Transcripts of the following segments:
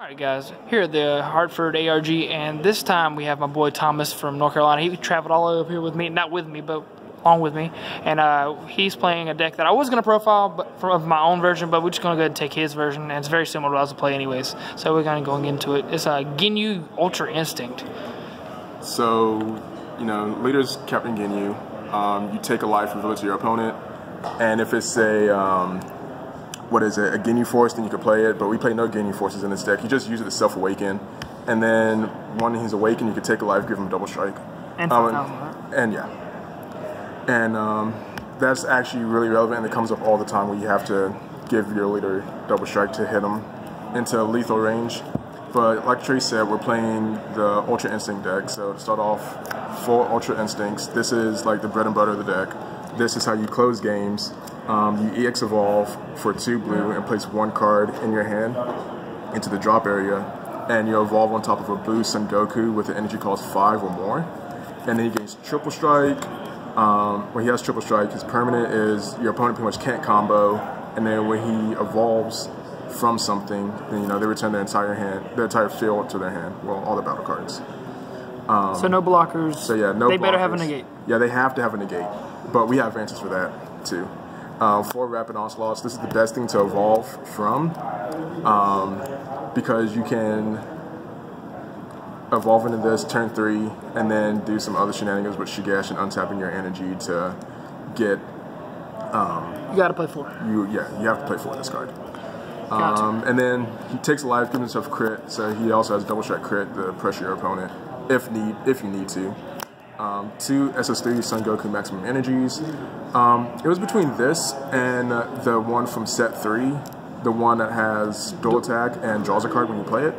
Alright guys, here at the Hartford ARG, and this time we have my boy Thomas from North Carolina. He traveled all the way up here with me, not with me, but along with me. And he's playing a deck that I was going to profile of my own version, but we're just going to go ahead and take his version, and it's very similar to what I was playing anyways. So we're going to go into it. It's a Ginyu Ultra Instinct. So, you know, leader's Captain Ginyu. You take a life reveal it to your opponent, and if it's a a Ginyu Force, then you can play it, but we play no Ginyu Forces in this deck. You just use it to self-awaken, and then when he's awakened, you can take a life, give him double strike. And 5,000, right? And yeah. And that's actually really relevant, and it comes up all the time where you have to give your leader double strike to hit him into lethal range. But like Trey said, we're playing the Ultra Instinct deck, so to start off, full Ultra Instincts. This is like the bread and butter of the deck. This is how you close games. You EX Evolve for 2 blue and place 1 card in your hand into the drop area, and you evolve on top of a blue Son Goku with an energy cost 5 or more, and then he gains triple strike. When he has triple strike, his permanent is your opponent pretty much can't combo, and then when he evolves from something, then they return their entire field to their hand. Well, all the battle cards. So no blockers. So yeah, no. They blockers. better have a negate. Yeah, they have to have a negate, but we have answers for that too. 4 rapid onslaughts. This is the best thing to evolve from, because you can evolve into this turn 3 and then do some other shenanigans with Shigesh and untapping your energy to get. You gotta play 4. You have to play 4 this card. And then he takes a life, gives himself crit, so he also has double strike crit to pressure your opponent if you need to. 2 SS3 Son Goku maximum energies. It was between this and the one from set 3, the one that has dual attack and draws a card when you play it.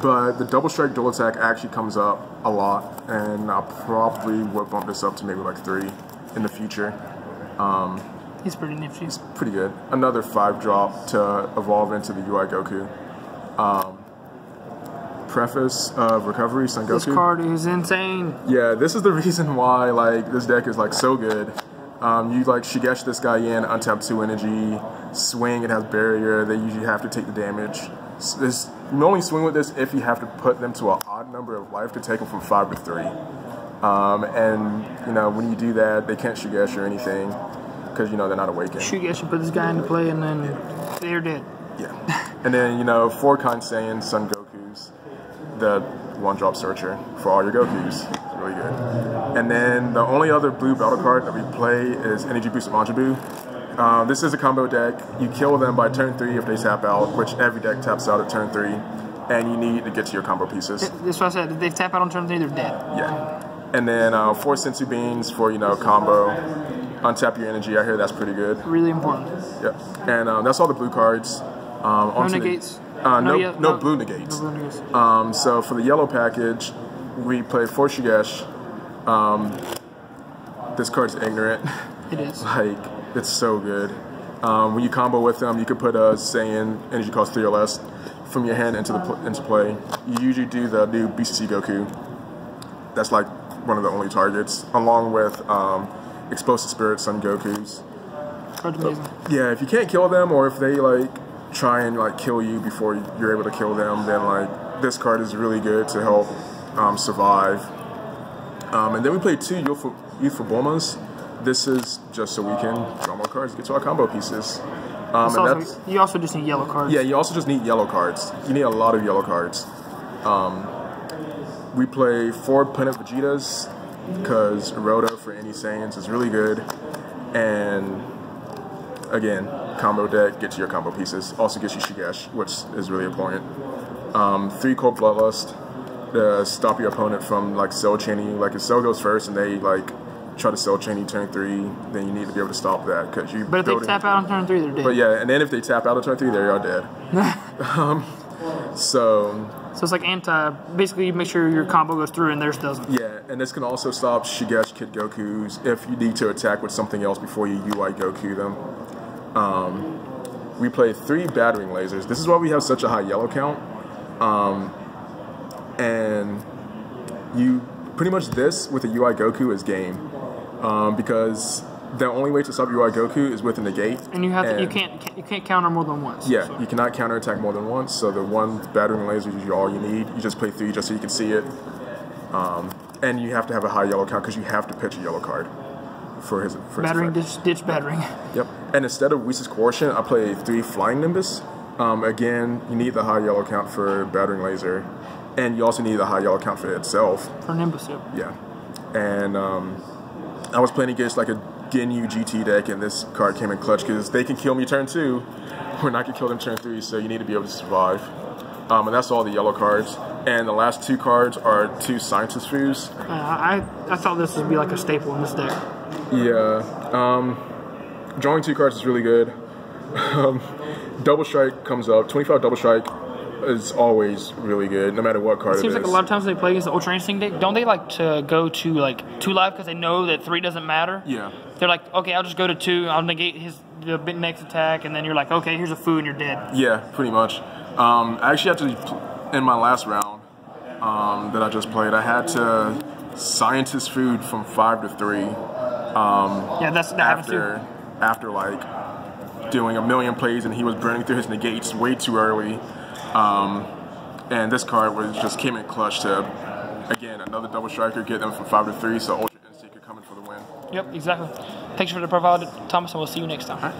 But the double strike dual attack actually comes up a lot, and I probably would bump this up to maybe like 3 in the future. He's pretty nifty. He's pretty good. Another 5 drop to evolve into the UI Goku. Preface of Recovery, Son Goku. This card is insane. Yeah, this is the reason why this deck is so good. You Shigesh this guy in, untap 2 energy, swing, it has barrier, they usually have to take the damage. You only swing with this if you have to put them to an odd number of life to take them from 5 to 3. And when you do that, they can't Shigesh or anything, because they're not awakened. Shigesh, you put this guy into play and then they're dead. Yeah. And then 4 Kind Saiyan Son Gokus, the 1-drop searcher for all your Gokus. It's really good. And then the only other blue battle card that we play is Energy Boost Manjibu. This is a combo deck. You kill them by turn 3 if they tap out, which every deck taps out at turn 3, and you need to get to your combo pieces. That's what I said. If they tap out on turn 3, they're dead. Yeah. And then 4 Sensu Beans for combo. Untap your energy. I hear that's pretty good. Really important. Yep. And that's all the blue cards. No negates. No blue negates. No blue negates. So for the yellow package, we play 4 Shigesh. This card's ignorant. It is. It's so good. When you combo with them, you could put a Saiyan energy cost 3 or less from your hand into play. You usually do the new BCC Goku. That's one of the only targets, along with Explosive Spirit Son Gokus. Card's amazing. Yeah, if you can't kill them, or if they try and kill you before you're able to kill them, then this card is really good to help survive. And then we play 2 Youthful Bulmas. This is just so we can draw more cards, get to our combo pieces. You also just need yellow cards. Yeah, you also just need yellow cards. You need a lot of yellow cards. We play 4 Planet Vegetas, because Roto for any Saiyans is really good. And again, combo deck, get to your combo pieces. Also gets you Shigesh, which is really important. 3 Cold Bloodlust to stop your opponent from cell chaining you. If cell goes first and they try to cell chain you turn 3, then you need to be able to stop that, because you. But if they tap out on turn 3, they're dead. But yeah, and then if they tap out on turn 3, they are dead. So it's basically you make sure your combo goes through and theirs doesn't. Yeah, and this can also stop Shigesh Kid Gokus if you need to attack with something else before you UI Goku them. We play 3 battering lasers. This is why we have such a high yellow count. And you pretty much this with a UI Goku is game, because The only way to stop UI Goku is with a negate. And you have to, you can't counter more than once. Yeah, so. you cannot counterattack more than once. So the one battering laser is all you need. You just play 3 just so you can see it. And you have to have a high yellow count because you have to pitch a yellow card for his battering, ditch battering. Yep. And instead of Whis' Coercion, I play 3 Flying Nimbus. Again, you need the high yellow count for battering laser, and you also need the high yellow count for itself. For Nimbus, yep. Yeah. And I was playing against like a Ginyu GT deck, and this card came in clutch because they can kill me turn 2, or I can kill them turn 3. So you need to be able to survive. And that's all the yellow cards. And the last 2 cards are 2 Scientist Foos. I thought this would be like a staple in this deck. Yeah. Drawing 2 cards is really good. Double Strike comes up. 25 Double Strike is always really good, no matter what card it is. It seems like a lot of times they play against the Ultra Instinct deck, don't they like to go to like 2 life because they know that 3 doesn't matter? Yeah. They're like, okay, I'll just go to 2, I'll negate the next attack, and then you're like, okay, here's a Foo and you're dead. Yeah, pretty much. I actually had to, in my last round that I just played, I had to Scientist Food from 5 to 3. Yeah, that after like doing a million plays, and he was burning through his negates way too early. And this card just came in clutch to, again, another double striker, get them from 5 to 3, so Ultra Instinct could come in for the win. Yep, exactly. Thanks for the profile, Thomas, and we'll see you next time.